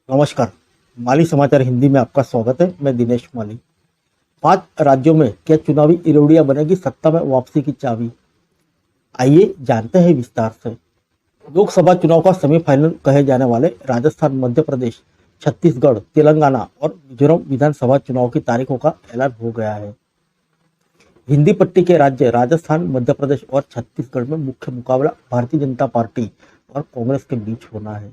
नमस्कार। माली समाचार हिंदी में आपका स्वागत है। मैं दिनेश माली। 5 राज्यों में क्या चुनावी इरोड़िया बनेगी सत्ता में वापसी की चाबी? आइए जानते हैं विस्तार से। लोकसभा चुनाव का सेमीफाइनल कहे जाने वाले राजस्थान, मध्य प्रदेश, छत्तीसगढ़, तेलंगाना और मिजोरम विधानसभा चुनाव की तारीखों का ऐलान हो गया है। हिंदी पट्टी के राज्य राजस्थान, मध्य प्रदेश और छत्तीसगढ़ में मुख्य मुकाबला भारतीय जनता पार्टी और कांग्रेस के बीच होना है।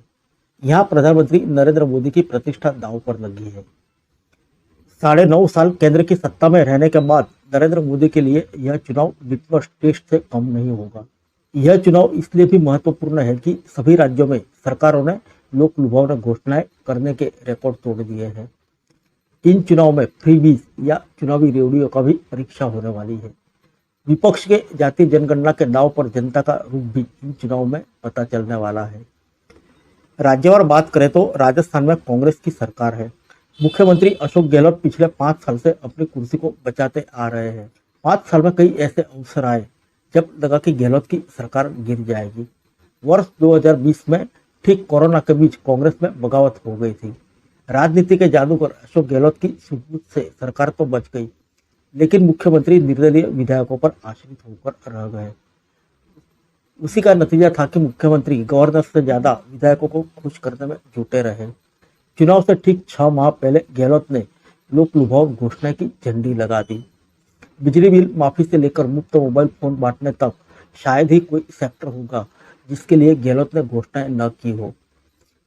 यहाँ प्रधानमंत्री नरेंद्र मोदी की प्रतिष्ठा दांव पर लगी है। 9.5 साल केंद्र की सत्ता में रहने के बाद नरेंद्र मोदी के लिए यह चुनाव लिटमस टेस्ट से कम नहीं होगा। यह चुनाव इसलिए भी महत्वपूर्ण है कि सभी राज्यों में सरकारों ने लोक लुभावनी घोषणाएं करने के रिकॉर्ड तोड़ दिए हैं। इन चुनाव में फ्रीबीज या चुनावी रेवड़ियों का भी परीक्षा होने वाली है। विपक्ष के जातीय जनगणना के दाव पर जनता का रुख भी इन चुनाव में पता चलने वाला है। राज्यवार बात करें तो राजस्थान में कांग्रेस की सरकार है। मुख्यमंत्री अशोक गहलोत पिछले 5 साल से अपनी कुर्सी को बचाते आ रहे हैं। 5 साल में कई ऐसे अवसर आए जब लगा कि गहलोत की सरकार गिर जाएगी। वर्ष 2020 में ठीक कोरोना के बीच कांग्रेस में बगावत हो गई थी। राजनीति के जादूगर अशोक गहलोत की सूझबूझ से सरकार तो बच गई, लेकिन मुख्यमंत्री निर्दलीय विधायकों पर आश्रित होकर रह गए। उसी का नतीजा था कि मुख्यमंत्री गवर्नर से ज्यादा विधायकों को खुश करने में जुटे रहे। चुनाव से ठीक 6 माह पहले गहलोत ने लोक लुभाव घोषणा की झंडी लगा दी। बिजली बिल माफी से लेकर मुफ्त मोबाइल फोन बांटने तक शायद ही कोई सेक्टर होगा जिसके लिए गहलोत ने घोषणाएं न की हो।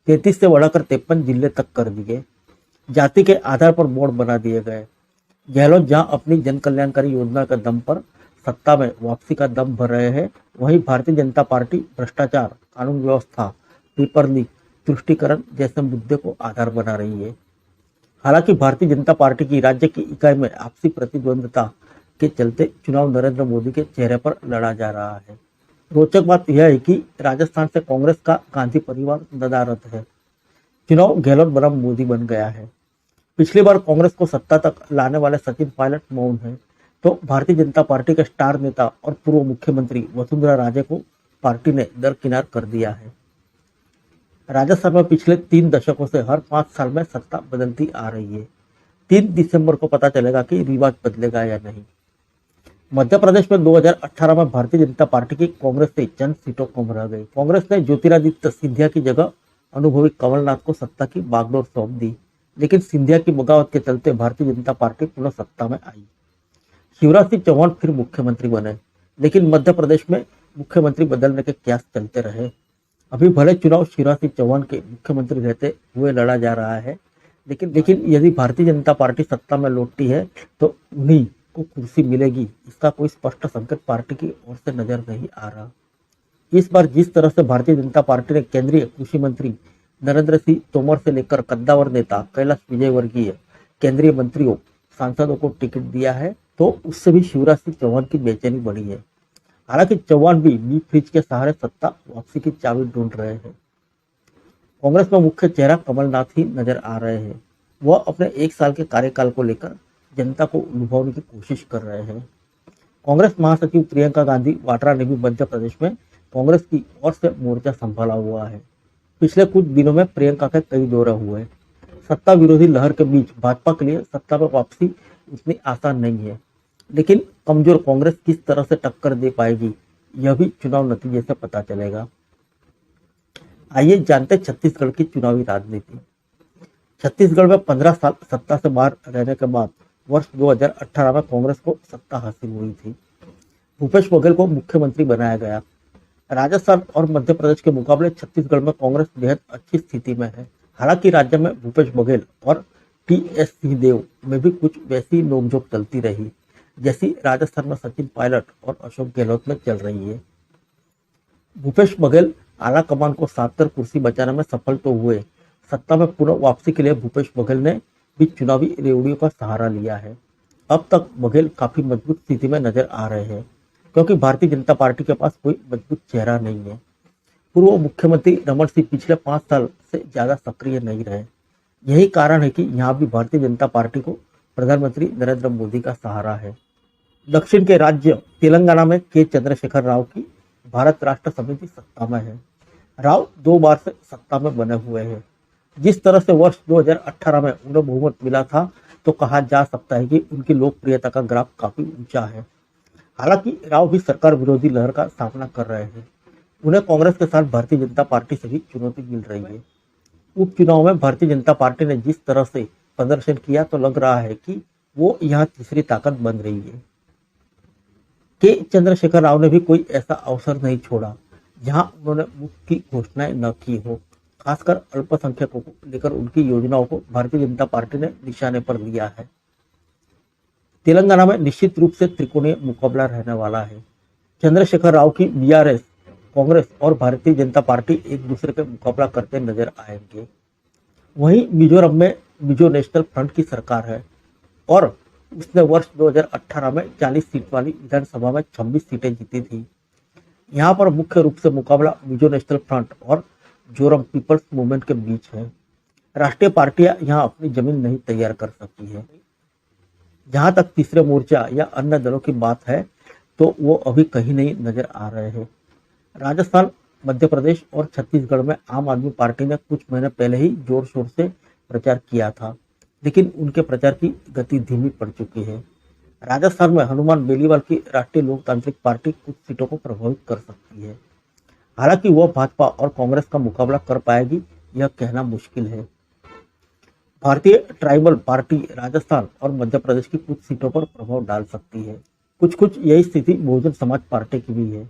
33 से बढ़ाकर 53 जिले तक कर दिए। जाति के आधार पर बोर्ड बना दिए गए। गहलोत जहां अपनी जन कल्याणकारी योजना के दम पर सत्ता में वापसी का दम भर रहे हैं, वहीं भारतीय जनता पार्टी भ्रष्टाचार, कानून व्यवस्था, पेपर लीक, तुष्टीकरण जैसे मुद्दे को आधार बना रही है। हालांकि भारतीय जनता पार्टी की राज्य की इकाई में आपसी प्रतिद्वंद्विता के चलते चुनाव नरेंद्र मोदी के चेहरे पर लड़ा जा रहा है। रोचक बात यह है कि राजस्थान से कांग्रेस का गांधी परिवार नदारद है। चुनाव गहलोत बनाम मोदी बन गया है। पिछली बार कांग्रेस को सत्ता तक लाने वाले सचिन पायलट मौन है, तो भारतीय जनता पार्टी के स्टार नेता और पूर्व मुख्यमंत्री वसुंधरा राजे को पार्टी ने दरकिनार कर दिया है। राजस्थान में पिछले 3 दशकों से हर 5 साल में सत्ता बदलती आ रही है। 3 दिसंबर को पता चलेगा कि रिवाज बदलेगा या नहीं। मध्य प्रदेश में 2018 में भारतीय जनता पार्टी की कांग्रेस से चंद सीटों कम रह गई। कांग्रेस ने ज्योतिरादित्य सिंधिया की जगह अनुभवी कमलनाथ को सत्ता की बागडोर सौंप दी, लेकिन सिंधिया की बगावत के चलते भारतीय जनता पार्टी पुनः सत्ता में आई। शिवराज सिंह चौहान फिर मुख्यमंत्री बने, लेकिन मध्य प्रदेश में मुख्यमंत्री बदलने के कयास चलते रहे। अभी भले चुनाव शिवराज सिंह चौहान के मुख्यमंत्री रहते हुए लड़ा जा रहा है, लेकिन यदि भारतीय जनता पार्टी सत्ता में लौटती है तो उन्हीं को कुर्सी मिलेगी, इसका कोई स्पष्ट संकेत पार्टी की ओर से नजर नहीं आ रहा। इस बार जिस तरह से भारतीय जनता पार्टी ने केंद्रीय कृषि मंत्री नरेंद्र सिंह तोमर से लेकर कद्दावर नेता कैलाश विजयवर्गीय, केंद्रीय मंत्रियों, सांसदों को टिकट दिया है, तो उससे भी शिवराज सिंह चौहान की बेचैनी बढ़ी है। हालांकि चौहान भी डीप फ्रिज के सहारे सत्ता वापसी की चाबी ढूंढ रहे हैं। कांग्रेस में मुख्य चेहरा कमलनाथ ही नजर आ रहे हैं। वह अपने 1 साल के कार्यकाल को लेकर जनता को लुभाने की कोशिश कर रहे हैं। कांग्रेस महासचिव प्रियंका गांधी वाड्रा ने भी मध्य प्रदेश में कांग्रेस की ओर से मोर्चा संभाला हुआ है। पिछले कुछ दिनों में प्रियंका के कई दौरे हुए। सत्ता विरोधी लहर के बीच भाजपा के लिए सत्ता में वापसी उतनी आसान नहीं है, लेकिन कमजोर कांग्रेस किस तरह से टक्कर दे पाएगी, यह भी चुनाव नतीजे से पता चलेगा। आइए जानते छत्तीसगढ़ की चुनावी राजनीति। छत्तीसगढ़ में 15 साल सत्ता से बाहर रहने के बाद वर्ष 2018 में कांग्रेस को सत्ता हासिल हुई थी। भूपेश बघेल को मुख्यमंत्री बनाया गया। राजस्थान और मध्य प्रदेश के मुकाबले छत्तीसगढ़ में कांग्रेस बेहद अच्छी स्थिति में है। हालांकि राज्य में भूपेश बघेल और टी.एस. सिंहदेव में भी कुछ वैसी नोकझोंक चलती रही, जैसी राजस्थान में सचिन पायलट और अशोक गहलोत में चल रही है। भूपेश बघेल आला कमान को साधकर कुर्सी बचाने में सफल तो हुए, सत्ता में पुनः वापसी के लिए भूपेश बघेल ने भी चुनावी रेवड़ियों का सहारा लिया है। अब तक बघेल काफी मजबूत स्थिति में नजर आ रहे हैं, क्योंकि भारतीय जनता पार्टी के पास कोई मजबूत चेहरा नहीं है। पूर्व मुख्यमंत्री रमन सिंह पिछले 5 साल से ज्यादा सक्रिय नहीं रहे। यही कारण है कि यहाँ भी भारतीय जनता पार्टी को प्रधानमंत्री नरेंद्र मोदी का सहारा है। दक्षिण के राज्य तेलंगाना में के चंद्रशेखर राव की भारत राष्ट्र समिति सत्ता में है। राव 2 बार से सत्ता में बने हुए हैं। जिस तरह से वर्ष 2018 में उन्हें बहुमत मिला था, तो कहा जा सकता है कि उनकी लोकप्रियता का ग्राफ काफी ऊंचा है। हालांकि राव भी सरकार विरोधी लहर का सामना कर रहे हैं। उन्हें कांग्रेस के साथ भारतीय जनता पार्टी से भी चुनौती मिल रही है। उपचुनाव में भारतीय जनता पार्टी ने जिस तरह से प्रदर्शन किया, तो लग रहा है कि वो यहाँ तीसरी ताकत बन रही है। के चंद्रशेखर राव ने भी कोई ऐसा अवसर नहीं छोड़ा जहां उन्होंने मुफ्त की घोषणाएं न की हो। खासकर अल्पसंख्यकों को लेकर उनकी योजनाओं को भारतीय जनता पार्टी ने निशाने पर लिया है। तेलंगाना में निश्चित रूप से त्रिकोणीय मुकाबला रहने वाला है। चंद्रशेखर राव की बीआरएस, कांग्रेस और भारतीय जनता पार्टी एक दूसरे के मुकाबला करते नजर आएंगे। वहीं मिजोरम में मिजो नेशनल फ्रंट की सरकार है और उसने वर्ष 2018 में 40 सीट वाली विधानसभा में 26 सीटें जीती थी। यहाँ पर मुख्य रूप से मुकाबला मिजो नेशनल फ्रंट और जोरम पीपल्स मूवमेंट के बीच है। राष्ट्रीय पार्टियां यहाँ अपनी जमीन नहीं तैयार कर सकी है। जहां तक तीसरे मोर्चा या अन्य दलों की बात है, तो वो अभी कहीं नहीं नजर आ रहे हैं। राजस्थान, मध्य प्रदेश और छत्तीसगढ़ में आम आदमी पार्टी ने कुछ महीने पहले ही जोर शोर से प्रचार किया था, लेकिन उनके प्रचार की गति धीमी पड़ चुकी है। राजस्थान में हनुमान बेनीवाल की राष्ट्रीय लोकतांत्रिक पार्टी कुछ सीटों को प्रभावित कर सकती है। हालांकि वह भाजपा और कांग्रेस का मुकाबला कर पाएगी, यह कहना मुश्किल है। भारतीय ट्राइबल पार्टी राजस्थान और मध्य प्रदेश की कुछ सीटों पर प्रभाव डाल सकती है। कुछ यही स्थिति बहुजन समाज पार्टी की भी है।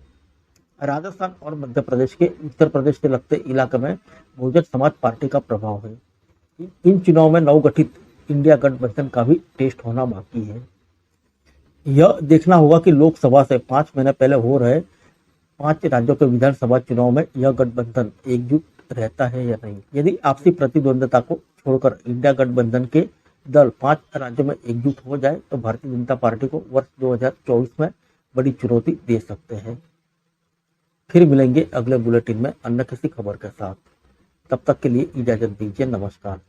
राजस्थान और मध्य प्रदेश के उत्तर प्रदेश से लगते इलाके में बहुजन समाज पार्टी का प्रभाव है। इन चुनाव में नवगठित इंडिया गठबंधन का भी टेस्ट होना बाकी है। यह देखना होगा कि लोकसभा से 5 महीने पहले हो रहे 5 राज्यों के विधानसभा चुनाव में यह गठबंधन एकजुट रहता है या नहीं। यदि आपसी प्रतिद्वंदता को छोड़कर इंडिया गठबंधन के दल 5 राज्यों में एकजुट हो जाए, तो भारतीय जनता पार्टी को वर्ष 2024 में बड़ी चुनौती दे सकते हैं। फिर मिलेंगे अगले बुलेटिन में अन्य किसी खबर के साथ। तब तक के लिए इजाजत दीजिए। नमस्कार।